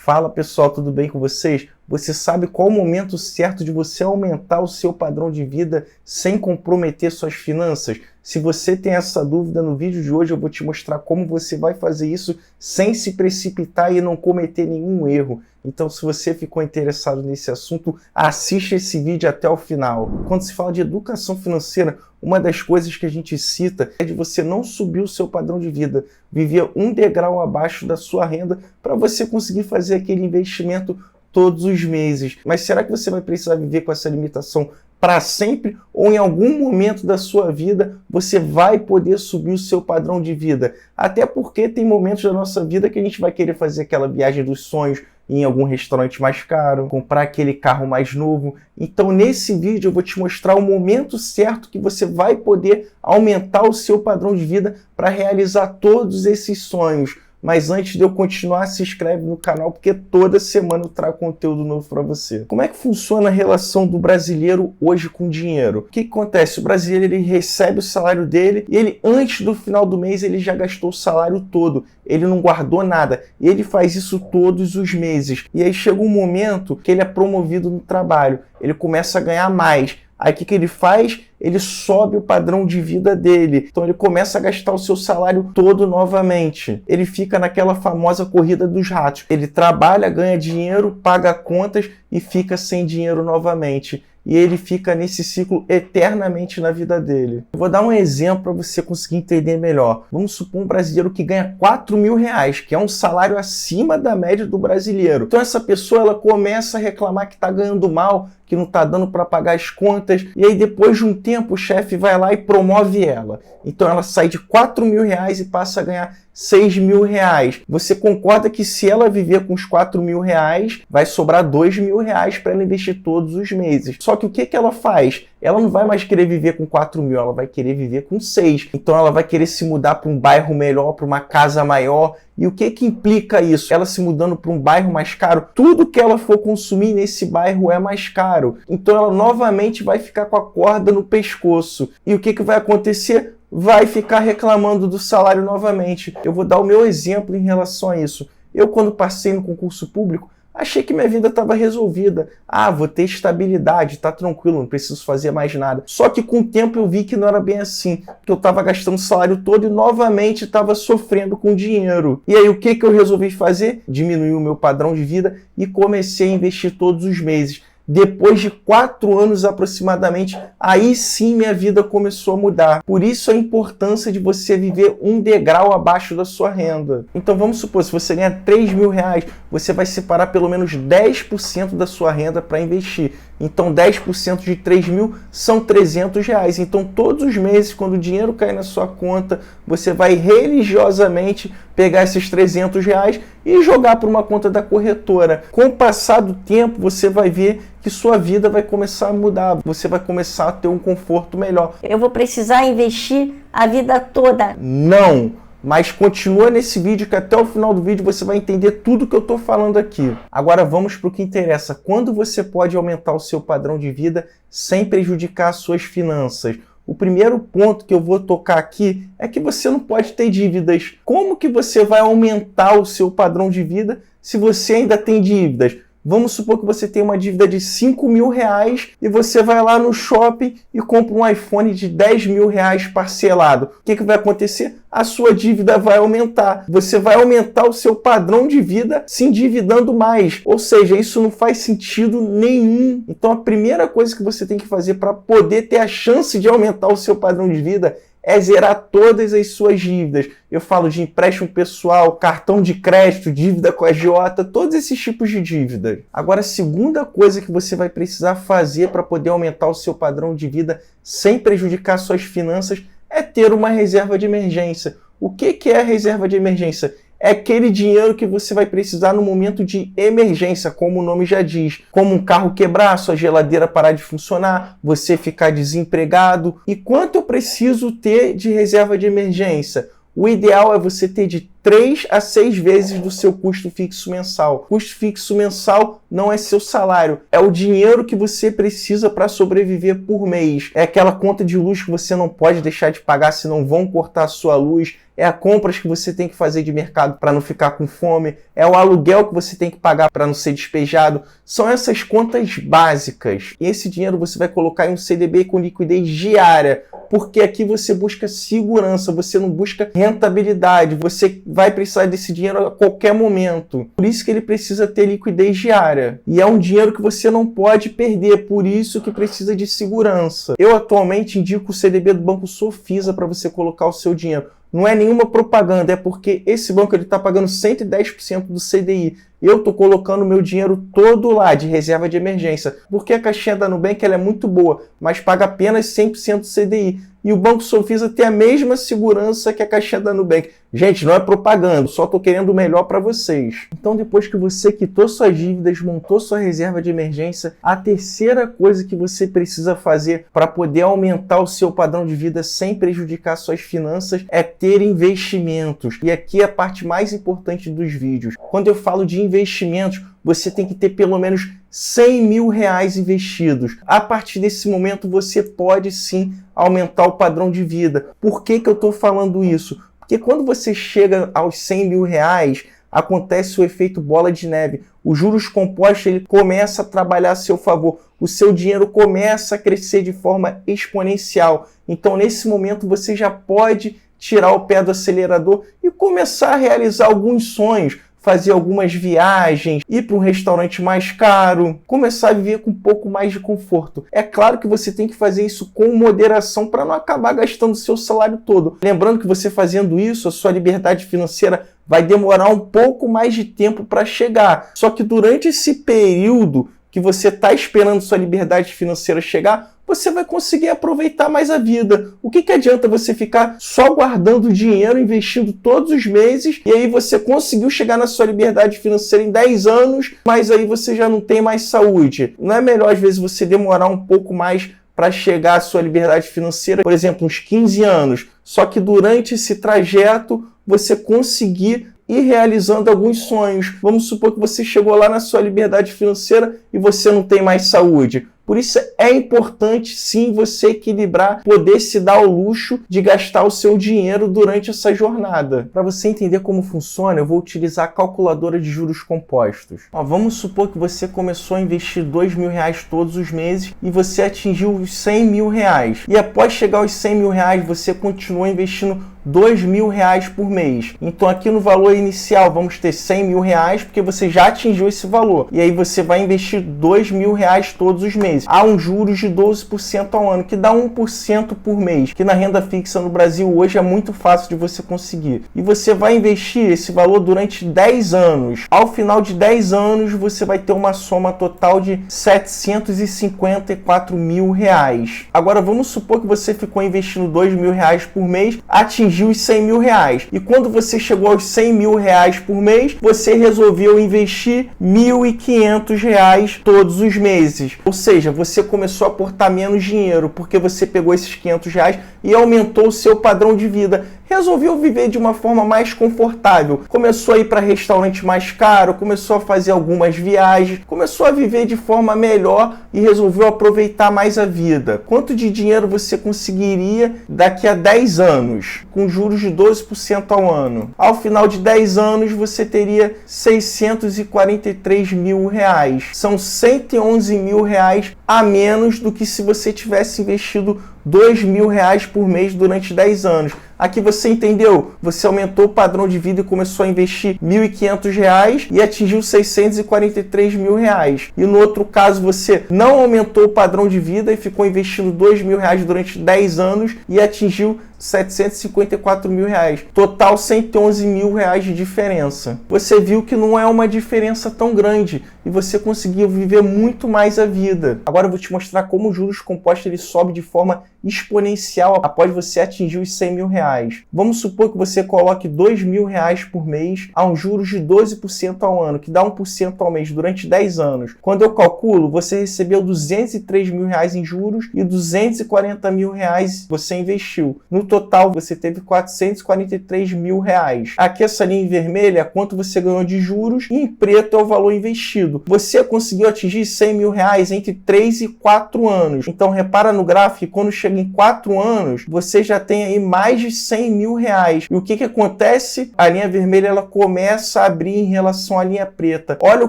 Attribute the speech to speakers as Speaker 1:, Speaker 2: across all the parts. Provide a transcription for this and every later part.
Speaker 1: Fala pessoal, tudo bem com vocês? Você sabe qual o momento certo de você aumentar o seu padrão de vida sem comprometer suas finanças? Se você tem essa dúvida, no vídeo de hoje eu vou te mostrar como você vai fazer isso sem se precipitar e não cometer nenhum erro. Então, se você ficou interessado nesse assunto, assiste esse vídeo até o final. Quando se fala de educação financeira, uma das coisas que a gente cita é de você não subir o seu padrão de vida, viver um degrau abaixo da sua renda para você conseguir fazer aquele investimento todos os meses. Mas será que você vai precisar viver com essa limitação para sempre, ou em algum momento da sua vida você vai poder subir o seu padrão de vida? Até porque tem momentos da nossa vida que a gente vai querer fazer aquela viagem dos sonhos, ir em algum restaurante mais caro, comprar aquele carro mais novo. Então nesse vídeo eu vou te mostrar o momento certo que você vai poder aumentar o seu padrão de vida para realizar todos esses sonhos. Mas antes de eu continuar, se inscreve no canal, porque toda semana eu trago conteúdo novo para você. Como é que funciona a relação do brasileiro hoje com o dinheiro? O que acontece? O brasileiro ele recebe o salário dele e ele, antes do final do mês, ele já gastou o salário todo. Ele não guardou nada. E ele faz isso todos os meses. E aí chega um momento que ele é promovido no trabalho. Ele começa a ganhar mais. Aí o que ele faz? Ele sobe o padrão de vida dele. Então ele começa a gastar o seu salário todo novamente. Ele fica naquela famosa corrida dos ratos. Ele trabalha, ganha dinheiro, paga contas e fica sem dinheiro novamente. E ele fica nesse ciclo eternamente na vida dele. Eu vou dar um exemplo para você conseguir entender melhor. Vamos supor um brasileiro que ganha R$4.000, que é um salário acima da média do brasileiro. Então essa pessoa ela começa a reclamar que está ganhando mal, que não está dando para pagar as contas, e aí depois de um tempo o chefe vai lá e promove ela. Então ela sai de R$4.000 e passa a ganhar R$6.000. Você concorda que se ela viver com os R$4.000, vai sobrar R$2.000 para ela investir todos os meses. Só que o que ela faz? Ela não vai mais querer viver com 4.000, ela vai querer viver com 6. Então ela vai querer se mudar para um bairro melhor, para uma casa maior. E o que implica isso? Ela se mudando para um bairro mais caro, tudo que ela for consumir nesse bairro é mais caro. Então ela novamente vai ficar com a corda no pescoço. E o que vai acontecer? Vai ficar reclamando do salário novamente. Eu vou dar o meu exemplo em relação a isso. Eu, quando passei no concurso público, achei que minha vida estava resolvida. Ah, vou ter estabilidade, tá tranquilo, não preciso fazer mais nada. Só que com o tempo eu vi que não era bem assim, que eu estava gastando o salário todo e novamente estava sofrendo com dinheiro. E aí o que eu resolvi fazer? Diminuir o meu padrão de vida e comecei a investir todos os meses. Depois de 4 anos aproximadamente, aí sim minha vida começou a mudar. Por isso a importância de você viver um degrau abaixo da sua renda. Então vamos supor, se você ganha R$3.000, você vai separar pelo menos 10% da sua renda para investir. Então 10% de 3.000 são R$300. Então todos os meses, quando o dinheiro cair na sua conta, você vai religiosamente pegar esses R$300 e jogar para uma conta da corretora. Com o passar do tempo, você vai ver que sua vida vai começar a mudar. Você vai começar a ter um conforto melhor.
Speaker 2: Eu vou precisar investir a vida toda?
Speaker 1: Não! Mas continua nesse vídeo que até o final do vídeo você vai entender tudo que eu estou falando aqui. Agora vamos para o que interessa. Quando você pode aumentar o seu padrão de vida sem prejudicar as suas finanças? O primeiro ponto que eu vou tocar aqui é que você não pode ter dívidas. Como que você vai aumentar o seu padrão de vida se você ainda tem dívidas? Vamos supor que você tem uma dívida de R$5.000 e você vai lá no shopping e compra um iPhone de R$10.000 parcelado. O que vai acontecer? A sua dívida vai aumentar. Você vai aumentar o seu padrão de vida se endividando mais. Ou seja, isso não faz sentido nenhum. Então a primeira coisa que você tem que fazer para poder ter a chance de aumentar o seu padrão de vida é zerar todas as suas dívidas. Eu falo de empréstimo pessoal, cartão de crédito, dívida com a agiota, todos esses tipos de dívidas. Agora, a segunda coisa que você vai precisar fazer para poder aumentar o seu padrão de vida sem prejudicar suas finanças é ter uma reserva de emergência. O que é a reserva de emergência? É aquele dinheiro que você vai precisar no momento de emergência, como o nome já diz. Como um carro quebrar, sua geladeira parar de funcionar, você ficar desempregado. E quanto eu preciso ter de reserva de emergência? O ideal é você ter de 3 a 6 vezes do seu custo fixo mensal. Custo fixo mensal não é seu salário, é o dinheiro que você precisa para sobreviver por mês. É aquela conta de luz que você não pode deixar de pagar, senão vão cortar a sua luz. É as compras que você tem que fazer de mercado para não ficar com fome. É o aluguel que você tem que pagar para não ser despejado. São essas contas básicas. E esse dinheiro você vai colocar em um CDB com liquidez diária. Porque aqui você busca segurança, você não busca rentabilidade. Você vai precisar desse dinheiro a qualquer momento. Por isso que ele precisa ter liquidez diária. E é um dinheiro que você não pode perder, por isso que precisa de segurança. Eu atualmente indico o CDB do Banco Sofisa para você colocar o seu dinheiro. Não é nenhuma propaganda, é porque esse banco está pagando 110% do CDI. Eu estou colocando meu dinheiro todo lá, de reserva de emergência. Porque a caixinha da Nubank ela é muito boa, mas paga apenas 100% do CDI. E o Banco Sofisa tem a mesma segurança que a caixinha da Nubank. Gente, não é propaganda, só estou querendo o melhor para vocês. Então, depois que você quitou suas dívidas, montou sua reserva de emergência, a terceira coisa que você precisa fazer para poder aumentar o seu padrão de vida sem prejudicar suas finanças é ter investimentos. E aqui é a parte mais importante dos vídeos. Quando eu falo de investimentos, você tem que ter pelo menos 100 mil reais investidos. A partir desse momento, você pode sim aumentar o padrão de vida. Por que eu estou falando isso? Porque quando você chega aos 100 mil reais, acontece o efeito bola de neve. Os juros compostos ele começa a trabalhar a seu favor. O seu dinheiro começa a crescer de forma exponencial. Então, nesse momento, você já pode tirar o pé do acelerador e começar a realizar alguns sonhos. Fazer algumas viagens, ir para um restaurante mais caro, começar a viver com um pouco mais de conforto. É claro que você tem que fazer isso com moderação para não acabar gastando o seu salário todo. Lembrando que você fazendo isso, a sua liberdade financeira vai demorar um pouco mais de tempo para chegar. Só que durante esse período que você está esperando sua liberdade financeira chegar, você vai conseguir aproveitar mais a vida. O que adianta você ficar só guardando dinheiro, investindo todos os meses, e aí você conseguiu chegar na sua liberdade financeira em 10 anos, mas aí você já não tem mais saúde? Não é melhor, às vezes, você demorar um pouco mais para chegar à sua liberdade financeira, por exemplo, uns 15 anos, só que durante esse trajeto você conseguir ir realizando alguns sonhos. Vamos supor que você chegou lá na sua liberdade financeira e você não tem mais saúde. Por isso é importante sim você equilibrar, poder se dar ao luxo de gastar o seu dinheiro durante essa jornada. Para você entender como funciona, eu vou utilizar a calculadora de juros compostos. Vamos supor que você começou a investir 2 mil reais todos os meses e você atingiu os 100 mil reais. E após chegar aos 100 mil reais, você continua investindo 2 mil reais por mês. Então aqui no valor inicial vamos ter 100 mil reais, porque você já atingiu esse valor. E aí você vai investir 2 mil reais todos os meses. Há um juros de 12% ao ano, que dá 1% por mês, que na renda fixa no Brasil hoje é muito fácil de você conseguir. E você vai investir esse valor durante 10 anos. Ao final de 10 anos, você vai ter uma soma total de 754 mil reais. Agora vamos supor que você ficou investindo 2 mil reais por mês, atingiu os 100 mil reais. E quando você chegou aos 100 mil reais por mês, você resolveu investir 1.500 reais todos os meses. Ou seja, você começou a aportar menos dinheiro, porque você pegou esses 500 reais e aumentou o seu padrão de vida. Resolveu viver de uma forma mais confortável. Começou a ir para restaurante mais caro, começou a fazer algumas viagens, começou a viver de forma melhor e resolveu aproveitar mais a vida. Quanto de dinheiro você conseguiria daqui a 10 anos, com juros de 12% ao ano? Ao final de 10 anos, você teria 643 mil reais. São 111 mil reais a menos do que se você tivesse investido 2 mil reais por mês durante 10 anos. Aqui você entendeu? Você aumentou o padrão de vida e começou a investir 1.500 reais e atingiu 643 mil reais. E no outro caso, você não aumentou o padrão de vida e ficou investindo 2 mil reais durante 10 anos e atingiu 754 mil reais. Total 111 mil reais de diferença. Você viu que não é uma diferença tão grande e você conseguiu viver muito mais a vida. Agora eu vou te mostrar como o juros compostos ele sobe de forma exponencial após você atingir os 100 mil reais. Vamos supor que você coloque 2 mil reais por mês a um juros de 12% ao ano, que dá 1% ao mês durante 10 anos. Quando eu calculo, você recebeu 203 mil reais em juros e 240 mil reais você investiu. No total, você teve 443 mil reais. Aqui essa linha em vermelho é quanto você ganhou de juros e em preto é o valor investido. Você conseguiu atingir 100 mil reais entre 3 e 4 anos. Então repara no gráfico que quando chega em 4 anos, você já tem aí mais de 100 mil reais. E o que acontece? A linha vermelha ela começa a abrir em relação à linha preta. Olha o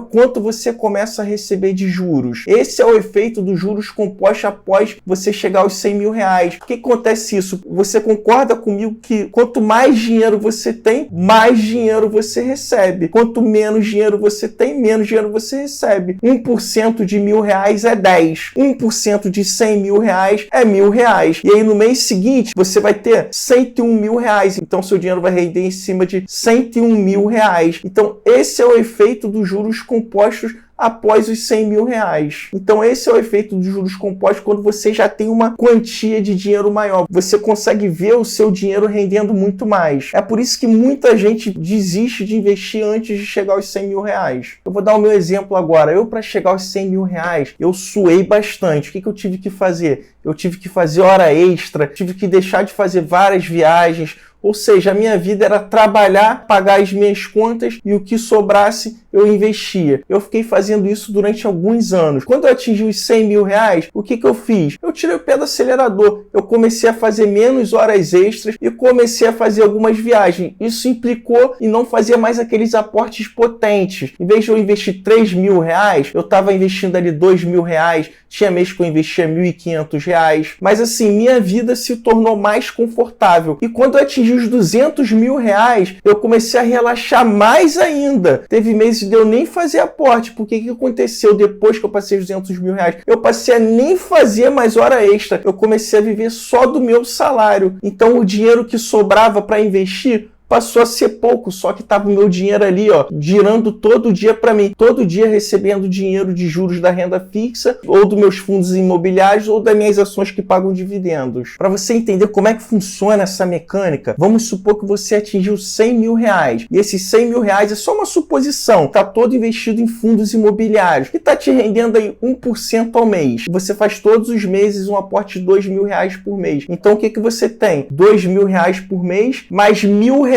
Speaker 1: quanto você começa a receber de juros. Esse é o efeito dos juros compostos após você chegar aos 100 mil reais. Por que acontece isso? Você concorda comigo que quanto mais dinheiro você tem, mais dinheiro você recebe. Quanto menos dinheiro você tem, menos dinheiro você recebe. 1% de R$1.000 é 10. 1% de 100 mil reais é R$1.000. E aí no mês seguinte, você vai ter 101 mil reais. Então seu dinheiro vai render em cima de 101 mil reais. Então esse é o efeito dos juros compostos após os 100 mil reais. Então esse é o efeito dos juros compostos quando você já tem uma quantia de dinheiro maior. Você consegue ver o seu dinheiro rendendo muito mais. É por isso que muita gente desiste de investir antes de chegar aos 100 mil reais. Eu vou dar o meu exemplo agora. Eu, para chegar aos 100 mil reais, eu suei bastante. O que eu tive que fazer? Eu tive que fazer hora extra, tive que deixar de fazer várias viagens. Ou seja, a minha vida era trabalhar, pagar as minhas contas e o que sobrasse eu investia. Eu fiquei fazendo isso durante alguns anos. Quando eu atingi os 100 mil reais, o que eu fiz? Eu tirei o pé do acelerador. Eu comecei a fazer menos horas extras e comecei a fazer algumas viagens. Isso implicou em não fazer mais aqueles aportes potentes. Em vez de eu investir 3 mil reais, eu estava investindo ali 2 mil reais. Tinha mês que eu investia 1.500 reais. Mas assim, minha vida se tornou mais confortável. E quando eu atingi os 200 mil reais, eu comecei a relaxar mais ainda. Teve meses de eu nem fazer aporte. Porque o que aconteceu depois que eu passei os 200 mil reais? Eu passei a nem fazer mais hora extra. Eu comecei a viver só do meu salário. Então o dinheiro que sobrava para investir passou a ser pouco, só que estava o meu dinheiro ali, ó, girando todo dia para mim, todo dia recebendo dinheiro de juros da renda fixa, ou dos meus fundos imobiliários, ou das minhas ações que pagam dividendos. Para você entender como é que funciona essa mecânica, vamos supor que você atingiu 100 mil reais, e esses 100 mil reais é só uma suposição, está todo investido em fundos imobiliários, que está te rendendo aí 1% ao mês. Você faz todos os meses um aporte de 2 mil reais por mês. Então o que você tem? 2 mil reais por mês, mais R$1.000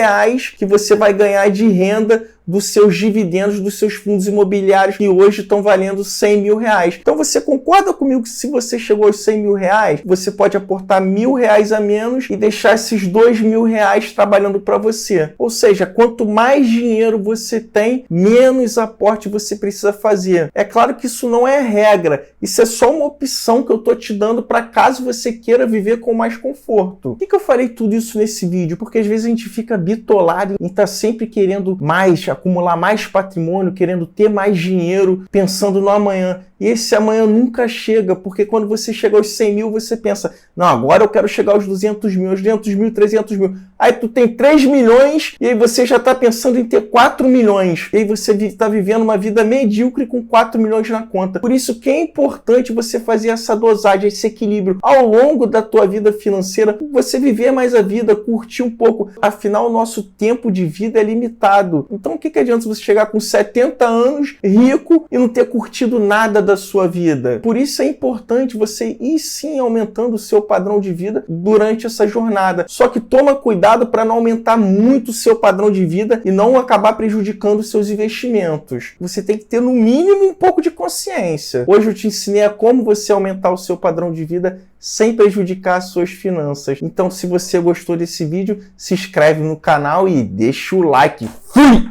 Speaker 1: que você vai ganhar de renda dos seus dividendos, dos seus fundos imobiliários, que hoje estão valendo 100 mil reais. Então você concorda comigo que se você chegou aos 100 mil reais, você pode aportar R$1.000 a menos e deixar esses 2 mil reais trabalhando para você. Ou seja, quanto mais dinheiro você tem, menos aporte você precisa fazer. É claro que isso não é regra, isso é só uma opção que eu estou te dando para caso você queira viver com mais conforto. Por que eu falei tudo isso nesse vídeo? Porque às vezes a gente fica bitolado e está sempre querendo mais, acumular mais patrimônio, querendo ter mais dinheiro, pensando no amanhã. E esse amanhã nunca chega, porque quando você chega aos 100 mil, você pensa, não, agora eu quero chegar aos 200 mil, aos 200 mil, 300 mil. Aí tu tem 3 milhões e aí você já está pensando em ter 4 milhões. E aí você está vivendo uma vida medíocre com 4 milhões na conta. Por isso que é importante você fazer essa dosagem, esse equilíbrio ao longo da tua vida financeira, você viver mais a vida, curtir um pouco. Afinal, o nosso tempo de vida é limitado. Então o que adianta você chegar com 70 anos, rico, e não ter curtido nada da sua vida? Por isso é importante você ir sim aumentando o seu padrão de vida durante essa jornada. Só que toma cuidado para não aumentar muito o seu padrão de vida e não acabar prejudicando os seus investimentos. Você tem que ter no mínimo um pouco de consciência. Hoje eu te ensinei a como você aumentar o seu padrão de vida sem prejudicar as suas finanças. Então se você gostou desse vídeo, se inscreve no canal e deixa o like. Fui!